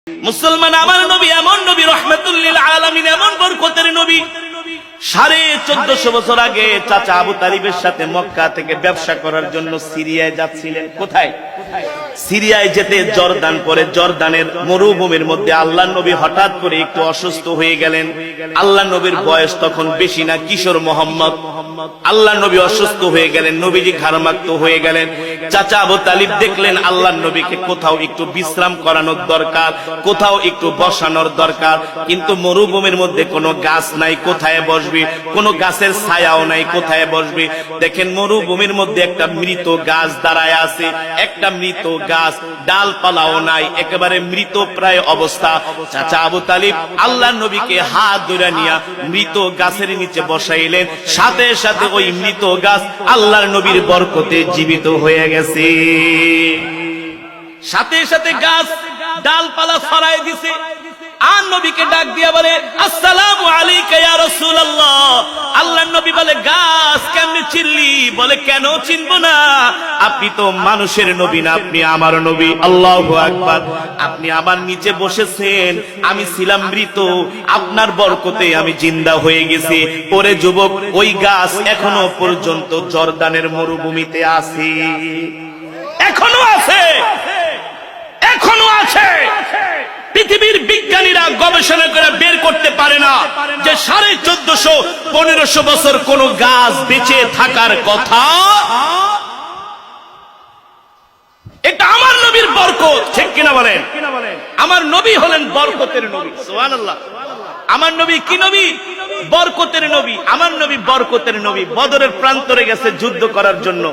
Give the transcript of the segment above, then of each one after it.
মুসলমান আমার নবী এমন নবী, রহমাতুল লিল আলামিন, এমন বরকতের নবী। 1450 বছর আগে চাচা আবু তালিবের সাথে মক্কা থেকে ব্যবসা করার জন্য সিরিয়ায় যাচ্ছিলেন। কোথায়? সিরিয়ায় যেতে জর্দান পরে জর্দানের মরুভূমির মধ্যে আল্লাহর নবী হঠাৎ করে একটু অসুস্থ হয়ে গেলেন। আল্লাহর নবীর বয়স তখন বেশি না, কিশোর মোহাম্মদ। আল্লাহর নবী অসুস্থ হয়ে গেলেন, নবীজি ঘাড়মাক্ত হয়ে গেলেন। চাচা আবু তালিব দেখলেন আল্লাহর নবীকে কোথাও একটু বিশ্রাম করানোর দরকার, কোথাও একটু বসানোর দরকার, কিন্তু মরুভূমির মধ্যে কোনো গাছ নাই, কোথায় বসবে? কোনো গাছের ছায়াও নাই, কোথায় বসবে? দেখেন মরুভূমির মধ্যে একটা মৃত গাছ দাঁড়ায় আছে, একটা মৃত গাছ, ডালপালাও নাই, একেবারে মৃত প্রায় অবস্থা। চাচা আবু তালিব আল্লাহর নবীকে হাত ধরে নিয়ে মৃত গাছের নিচে বসাইলেন। সাথে সাথে ওই মৃত গাছ আল্লাহর নবীর বরকতে জীবিত হয়ে গেছে। সাথে সাথে গাছ ডালপালা ছড়াই দিছে। আর নবীকে ডাক দিয়া বলে, আসসালামু আলাইকা ইয়া রাসূলুল্লাহ। আল্লাহর নবী বলে, গাছ কেমনে চিনলি? বলে, কেন চিনবো না? আপনি তো মানুষের নবী না, আপনি আমার নবী। আল্লাহু আকবার। আপনি আমার নিচে বসেছেন, আমি ছিলাম মৃত, আপনার বরকতে আমি জিন্দা হয়ে গেছি। ওরে যুবক, ওই গাছ এখনো পর্যন্ত জর্দানের মরুভূমিতে আছে, এখনো আছে, এখনো আছে। পৃথিবীর বিজ্ঞানীরা গবেষণা করে বের করতে পারে না যে 1450-1500 বছর কোন গাছ বেঁচে থাকার কথা। এটা আমার নবীর বরকত, ঠিক কিনা বলেন? আমার নবী হলেন বরকতের নবী। সুবহানাল্লাহ। আমার নবী কি নবী? বরকতের নবী। আমার নবী বরকতের নবী। বদরের প্রান্তরে গেছে যুদ্ধ করার জন্য।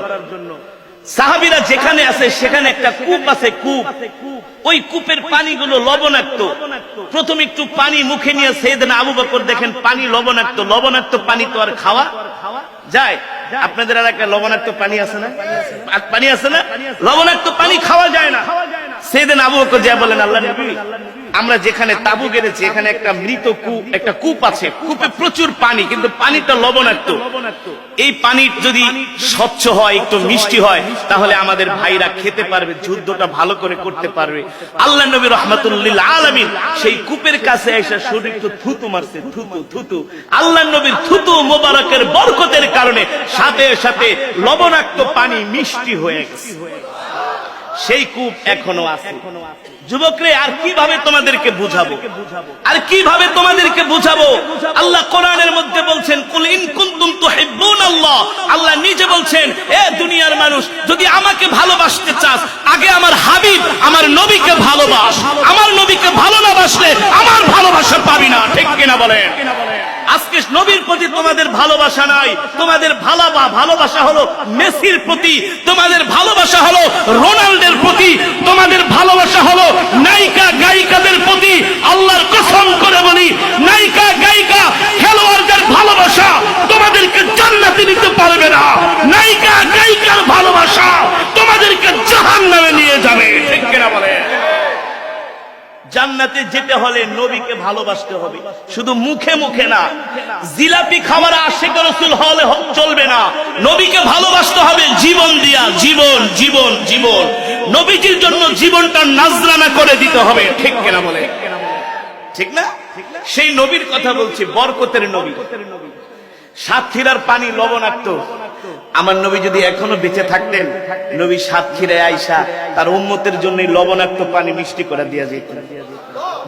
সাহাবীরা যেখানে আছে সেখানে একটা কূপ আছে, কূপ। ওই কূপের পানিগুলো লবণাক্ত। প্রথম একটু পানি মুখে নিয়ে সাইয়েদনা আবু বকর দেখেন পানি লবণাক্ত। লবণাক্ত পানি তো আর খাওয়া যায়? আপনাদের এলাকায় লবণাক্ত পানি আছে না? পানি আছে না? লবণাক্ত পানি খাওয়া যায় না। সাইয়েদনা আবু বকর যা বলেন, আল্লাহর নবী, আমরা যেখানে তাবু গেড়েছি এখানে একটা মৃত কূপ, একটা কূপ আছে, কূপে প্রচুর পানি, কিন্তু পানিটা লবণাক্ত। এই পানি যদি স্বচ্ছ হয়, একটু মিষ্টি হয়, তাহলে আমাদের ভাইরা খেতে পারবে, যুদ্ধটা ভালো করে করতে পারবে। আল্লাহর নবী রাহমাতুল লিল আলামিন সেই কূপের কাছে এসে শরীর একটু থুতু মারছে, থুতু থুতু। আল্লাহর নবীর থুতু মোবারকের বরকতের কারণে সাথে সাথে লবণাক্ত পানি মিষ্টি হয়ে গেছে। সেই কূপ এখনো আছে। যুবকরে, আর কিভাবে তোমাদেরকে বুঝাবো? আর কিভাবে তোমাদেরকে বুঝাবো? আল্লাহ কোরআনের মধ্যে বলছেন, কুল ইন কুনতুম তুহিব্বুনাল্লাহ। আল্লাহ নিজে বলছেন, এ দুনিয়ার মানুষ, যদি আমাকে ভালোবাসতে চাস, আগে আমার হাবিব আমার নবীকে ভালোবাস। আমার নবীকে ভালো না বাসলে আমার ভালোবাসা পাবি না, ঠিক কিনা বলেন? আজকে নবীর প্রতি তোমাদের ভালোবাসা নাই। তোমাদের ভালোবাসা হলো মেসির প্রতি, তোমাদের ভালোবাসা হলো রোনাল্ডোর প্রতি, তোমাদের ভালোবাসা হলো নায়িকা গায়িকাদের প্রতি। আল্লাহর কসম করে বলি, নায়িকা গায়িকা খেলোয়াড়দের ভালোবাসা তোমাদেরকে জান্নাতে নিতে পারবে না। নায়িকা গায়িকার ভালোবাসা তোমাদেরকে জাহান্নামে নিয়ে যাবে, ঠিক কিনা বলে? জান্নাতে যেতে হলে নবীকে ভালোবাসতে হবে, শুধু মুখে মুখে না। জিলাপি খাবার আশিক রাসূল হলে চলবে না, নবীকে ভালোবাসতে হবে জীবন দিয়া। জীবন জীবন জীবন নবীজির জন্য জীবনটা নাজরানা করে দিতে হবে, ঠিক কিনা বলে? ঠিক না? সেই নবীর কথা বলছি, বরকতের নবী। সাতক্ষীরার পানি লবণাক্ত। আমার নবী যদি এখনো বেঁচে থাকতেন, নবী সাতক্ষীরায় আইসা তার উম্মতের জন্য লবণাক্ত পানি মিষ্টি করে দিয়া যেতেন।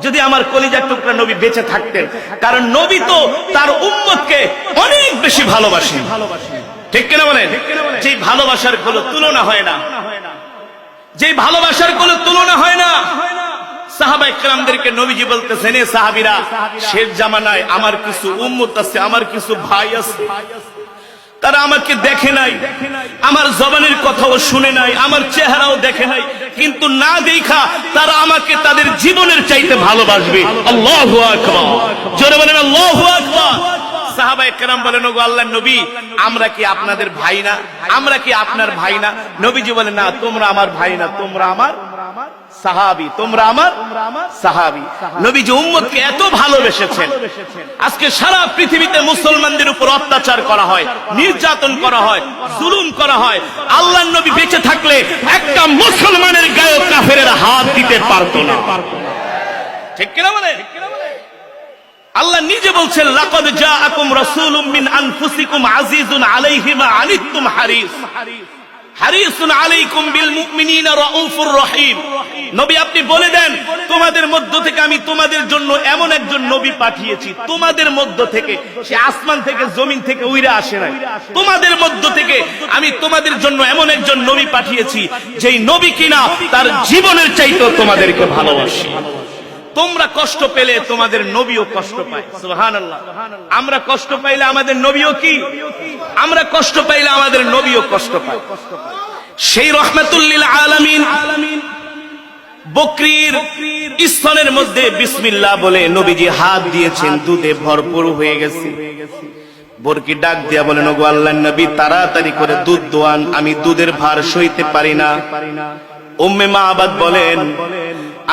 যদি আমার কলিজার টুকরা নবী বেঁচে থাকতেন, কারণ নবী তো তার উম্মতকে অনেক বেশি ভালোবাসেন, ঠিক কিনা বলেন? যে ভালোবাসার কোনো তুলনা হয় না, যে ভালোবাসার কোনো তুলনা হয় না। সাহাবায়ে কেরামদেরকে নবীজি বলতেছেন, এ সাহাবীরা, শেষ জামানায় আমার কিছু উম্মত আছে, আমার কিছু ভাই আছে, তারা আমাকে দেখে নাই, আমার জবানের কথাও শুনে নাই, আমার চেহারাও দেখে নাই, কিন্তু না দেখা তারা আমাকে তাদের জীবনের চাইতে ভালোবাসবে। আল্লাহু আকবার। জোরে বলেন আল্লাহু আকবার। সাহাবায়ে কেরাম বলেন, ওগো আল্লাহর নবী, আমরা কি আপনাদের ভাই না? আমরা কি আপনার ভাই না? নবীজি বলেন, না, তোমরা আমার ভাই না, তোমরা আমার সাহাবী, তোমরা আমার সাহাবী। নবীজি উম্মতকে এত ভালোবেসেছেন। আজকে সারা পৃথিবীতে মুসলমানদের উপর অত্যাচার করা হয়, নির্যাতন করা হয়, জুলুম করা হয়। আল্লাহর নবী বেঁচে থাকলে একটা মুসলমানের গায়ে কাফেরের হাত দিতে পারতো না। ঠিক কিনা বলেন? আল্লাহ নিজে বলছেন লাকাদ জাআকুম রাসূলুম মিন আনফুসিকুম আজিজুন আলাইহি মা আনিতুম হারিসুন আলাইকুম বিল মুমিনিনা রাউফুর রহিম। নবী আপনি বলে দেন তোমাদের মধ্য থেকে আমি তোমাদের জন্য এমন একজন নবী পাঠিয়েছি, তোমাদের মধ্য থেকে, সে আসমান থেকে জমিন থেকে উইরা আসে নাই, তোমাদের মধ্য থেকে আমি তোমাদের জন্য এমন একজন নবী পাঠিয়েছি যেই নবী কিনা তার জীবনের চাইতেও তোমাদেরকে ভালোবাসে। তোমরা কষ্ট পেলে তোমাদের নবীও কষ্ট পায়। সুবহানাল্লাহ। আমরা কষ্ট পাইলে আমাদের নবীও কি? আমরা কষ্ট পাইলে আমাদের নবীও কষ্ট পায়। সেই রহমাতুল লিল আলামিন বকরির স্তনের মধ্যে বিসমিল্লাহ বলে নবীজি হাত দিয়েছেন, দুধে ভরপুর হয়ে গেছে। বরকি ডাক দিয়া বলেন, ওগো আল্লাহর নবী তাড়াতাড়ি করে দুধ দোয়ান, আমি দুধের ভার সইতে পারি না। উম্মে মাআবাদ বলেন,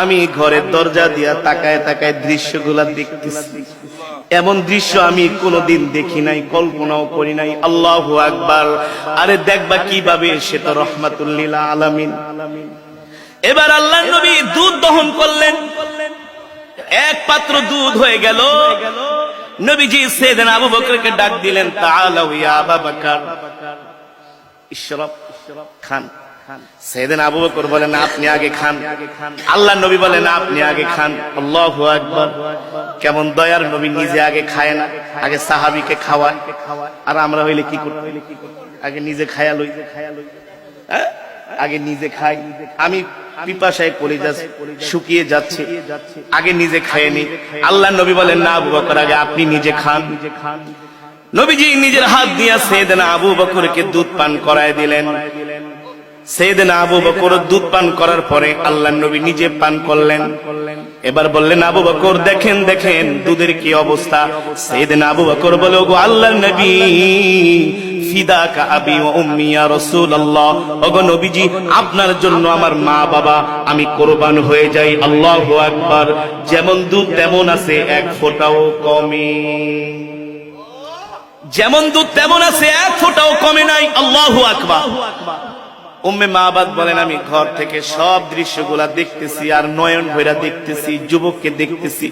আমি ঘরের দরজা দিয়া তাকায় তাকায় দৃশ্যগুলা দেখতেছি, এমন দৃশ্য আমি কোনোদিন দেখি নাই, কল্পনাও করি নাই। আল্লাহু আকবার। আরে দেখবা কিভাবে, সে তো রহমাতুল লিল আলামিন। এবার আল্লাহর নবী দুধ দহন করলেন, এক পাত্র দুধ হয়ে গেল। নবীজি সাইয়েদনা আবু বকরকে ডাক দিলেন, তাআলাউ ইয়া আবু বকর ইশরাব, খান। সাইয়েদনা আবু বকর বলেন, আপনি আগে খান। আল্লাহর নবী বলেন, আপনি আগে খান। আল্লাহু আকবার। কেমন দয়ার নবী, নিজে আগে খায় না, আগে সাহাবীকে খাওয়ায়। আর আমরা হইলে কি করব? আগে নিজে খায়া লই, আগে নিজে খাই। আমি পিপাসায় কলিজা শুকিয়ে যাচ্ছে, আগে নিজে খায় নি। আল্লাহর নবী বলেন, না আবু বকর, আগে আপনি নিজে খান। নবীজি নিজের হাত দিয়া সাইয়েদনা আবু বকরকে দুধ পান করায় দিলেন। সাইয়েদনা আবু বকর দুধ পান করার পরে আল্লাহর নবী নিজে পান করলেন। এবার বললেন, আবু বকর দেখেন দেখেন দুধের কি অবস্থা। সাইয়েদনা আবু বকর বলে, ওগো আল্লাহর নবী ফিদাকা আবি ওয়া উম্মি ইয়া রাসূলুল্লাহ, ওগো নবীজি আপনার জন্য আমার মা বাবা আমি কুরবান হয়ে যাই। আল্লাহু আকবার। যেমন দুধ তেমন আছে, এক ফোঁটাও কমে, যেমন দুধ তেমন আছে, এক ফোঁটাও কমে নাই। আল্লাহু আকবার। উম্মে মাআবাদ বলেন, আমি ঘর থেকে সব দৃশ্যগুলা দেখতেছি আর নয়ন ভৈরা দেখতেছি, যুবককে দেখতেছি,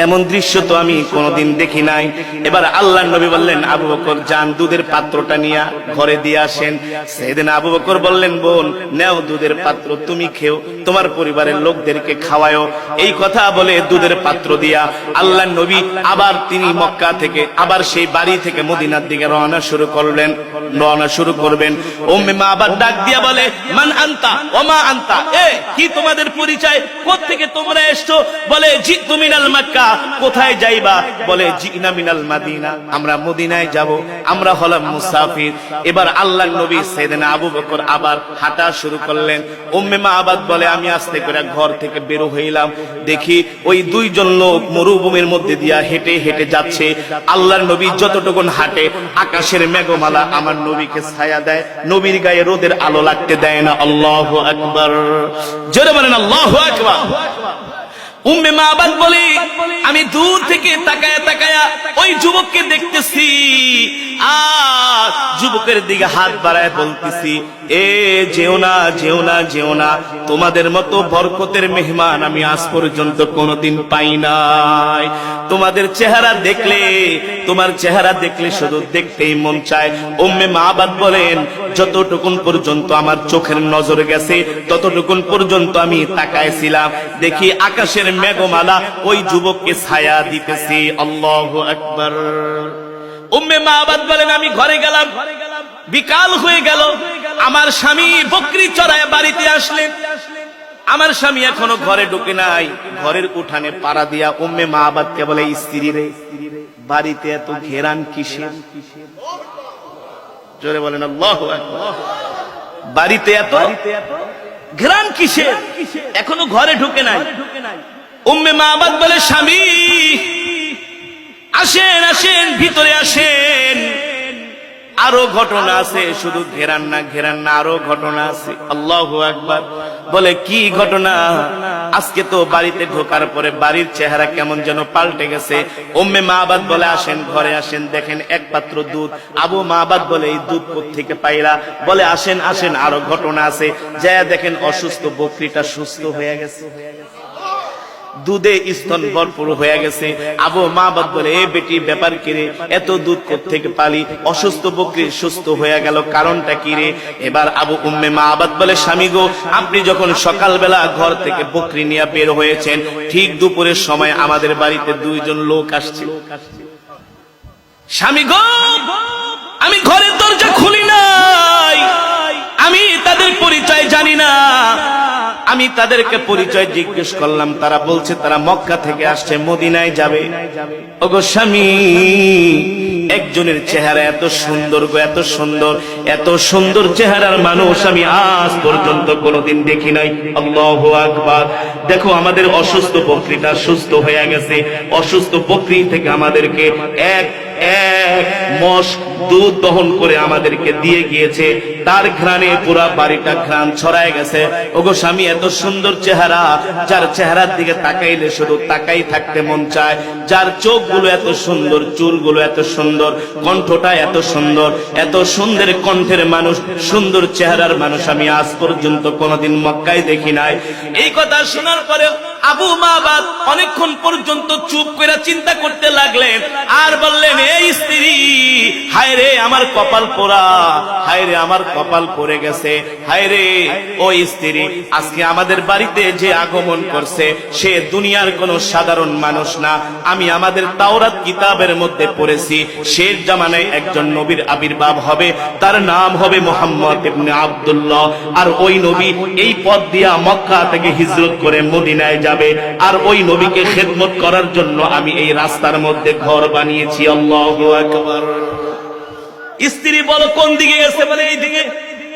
এমন দৃশ্য তো আমি কোনোদিন দেখি নাই। এবার আল্লাহর নবী বললেন, আবু বকর যান দুধের পাত্রটা নিয়ে ঘরে দিয়ে আসেন। সাইয়েদনা আবু বকর বললেন, বোন নেও দুধের পাত্র, তুমি খেও, তোমার পরিবারের লোকদেরকে খাওয়ায়ও। এই কথা বলে দুধের পাত্র দিয়া আল্লাহর নবী আবার তিনি মক্কা থেকে আবার সেই বাড়ি থেকে মদিনার দিকে রওনা শুরু করবেন। উম্মে মাআবাদ ডাক দিয়া বলে, মান আনতা ওয়া মা আনতা, কি তোমাদের পরিচয়, কোত্থেকে তোমরা এসছো? বলে, জিতু মিনাল মক্কা। কোথায় যাইবা? বলে, জিনা মিনাল মাদিনা, আমরা মদিনায় যাব, আমরা হলাম মুসাফির। এবার আল্লাহর নবী সাইয়েদনা আবু বকর আবার হাঁটা শুরু করলেন। উম্মে মাআবাদ বলে, আমি আস্তে করে ঘর থেকে বের হইলাম, দেখি ওই দুইজন লোক মরুভূমির মধ্যে দিয়া হেঁটে হেঁটে যাচ্ছে। আল্লাহর নবী যতটুকুন হাঁটে আকাশের মেঘমালা আমার নবীকে ছায়া দেয়, নবীর গায়ে রোদের আলো লাগতে দেয় না। আল্লাহু আকবার। জোরে বলেন আল্লাহু আকবার। উম্মে মাআবাদ বলে, আমি দূর থেকে তাকায়া তাকায়া ওই যুবককে দেখতেছি আর যুবকের দিকে হাত বাড়ায় বলতেছি, যেও না যেও না যেও না, তোমাদের মতো বরকতের মেহমান আমি আজ পর্যন্ত কোনোদিন পাই নাই। তোমাদের চেহারা দেখলে, তোমার চেহারা দেখলে শুধু দেখতেই মন চায়। উম্মে মাআবাদ বলেন, যতটুকুন পর্যন্ত আমার চোখের নজর গেছে ততটুকুন পর্যন্ত আমি তাকাইছিলাম, দেখি আকাশের মেঘমালা ওই যুবককে ছায়া দিতেছে। আল্লাহু আকবার। উম্মে মাআবাদ বলেন, আমি ঘরে গেলাম, বিকাল হয়ে গেল। আমার স্বামী বকরি চড়ায় বাড়িতে আসলেন। আমার স্বামী এখনো ঘরে ঢুকে নাই। ঘরের উঠানে পাড়া দিয়া উম্মে মাআবাদকে বলে, স্ত্রী রে, বাড়িতে এত ঘেরান কিসের? জোরে বলেন আল্লাহু আকবার। বাড়িতে এত ঘেরান কিসের? এখনো ঘরে ঢুকে নাই। উম্মে মাআবাদ বলে, স্বামী আসেন আসেন, ভিতরে আসেন, আরো ঘটনা আছে, শুধু ঘেরান না ঘেরান না, আরো ঘটনা আছে। আল্লাহু আকবার। বলে, কি ঘটনা? আজকে তো বাড়িতে ঢোকার পরে বাড়ির চেহারা কেমন যেন পাল্টে গেছে। উম্মে মাআবাদ বলে, আসেন ঘরে আসেন, দেখেন এক পাত্র দুধ। আবু মাআবাদ বলে, এই দুধ কোত্থেকে পাইলা? বলে, আসেন আসেন, আরো ঘটনা আছে। যায় দেখেন অসুস্থ বকরিটা সুস্থ হয়ে গেছে। দুধে স্তন ভরপুর হয়ে গেছে। আবু মাবাদ বলে, এ বেটি ব্যাপার কি রে, এত দুধ কোত্থেকে পালি? অসুস্থ বকরি সুস্থ হয়ে গেল, কারণটা কি রে? এবার আবু উম্মে মাবাদ বলে, স্বামী গো, আপনি যখন সকালবেলা ঘর থেকে বকরি নিয়ে বের হয়েছেন, ঠিক দুপুরের সময় আমাদের বাড়িতে দুইজন লোক আসছে। স্বামী গো, আমি ঘরের দরজা খুলি নাই, আমি তাদের পরিচয় জানি না। আমি তাদেরকে পরিচয় জিজ্ঞেস করলাম, তারা বলছে তারা মক্কা থেকে আসছে, মদিনায় যাবে। ওগো স্বামী, একজনের চেহারা এত সুন্দর গো, এত সুন্দর, এত সুন্দর চেহারার মানুষ আমি আজ পর্যন্ত কোনোদিন দেখি নাই। আল্লাহু আকবার। দেখো আমাদের অসুস্থ বকরিটা সুস্থ হয়ে গেছে। অসুস্থ বকরি থেকে আমাদেরকে এক মশ দুধ দহন করে আমাদেরকে দিয়ে গিয়েছে। তার ঘ্রাণে পুরা বাড়িটা ঘ্রাণ ছড়ায় গেছে। ওগো স্বামী, এত সুন্দর চেহারা, যার চেহারার দিকে তাকাইলে শুধু তাকাই থাকতে মন চায়, যার চোখগুলো এত সুন্দর, চুলগুলো এত সুন্দর, কণ্ঠটা এত সুন্দর, এত সুন্দর কণ্ঠের মানুষ, সুন্দর চেহারার মানুষ আমি আজ পর্যন্ত কোনোদিন মক্কায় দেখি নাই। এই কথা শোনার পরে আবু মাবাদ অনেকক্ষণ পর্যন্ত চুপ করে চিন্তা করতে লাগলেন, আর বললেন, এই স্ত্রী, হায় রে আমার কপাল পোড়া, হায় রে আমার কপাল পড়ে গেছে, হায় রে ওই স্ত্রী, আজকে আমাদের বাড়িতে যে আগমন করছে সে দুনিয়ার কোন সাধারণ মানুষ না। আমি আমাদের তাওরাত কিতাবের মধ্যে পড়েছি, শেষ জামানায় একজন নবীর আবির্ভাব হবে, তার নাম হবে মুহাম্মদ ইবনে আব্দুল্লাহ। আর ওই নবী এই পথ দিয়া মক্কা থেকে হিজরত করে মদিনায় যাবে, আর ওই নবীকে খেদমত করার জন্য আমি এই রাস্তার মধ্যে ঘর বানিয়েছি। আল্লাহু আকবার। স্ত্রী বলো, কোন দিকে গেছে? বলে এই দিকে।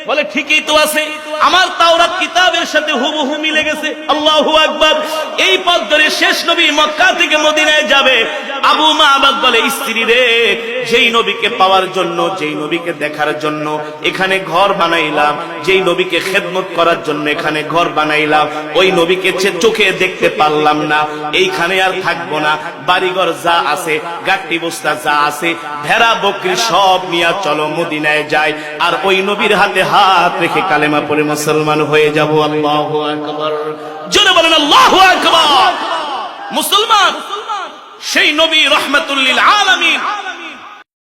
বলে ঠিকই তো আছে, আমার তাওরাত কিতাবের সাথে হুবহু মিলে গেছে। আল্লাহু আকবার। এই পথ ধরে শেষ নবী মক্কা থেকে মদিনায় যাবে। আবু মাবাদ বলে, স্ত্রী রে, যেই নবীকে পাওয়ার জন্য, যেই নবীকে দেখার জন্য এখানে ঘর বানাইলাম, যেই নবীকে খেদমত করার জন্য এখানে ঘর বানাইলাম, ওই নবীকে চোখে দেখতে পারলাম না, এইখানে আর থাকবো না। বাড়িঘর যা আছে, গাট্টি বস্তা যা আছে, ভেড়া বকরি সব নিয়ে চলো মদিনায় যাই, আর ওই নবীর হাতে হাত রেখে কালেমা পড়ে মুসলমান হয়ে যাব। আল্লাহু আকবার। জোরে বলেন আল্লাহু আকবার। মুসলমান সেই নবী রহমাতুল লিল আলামিন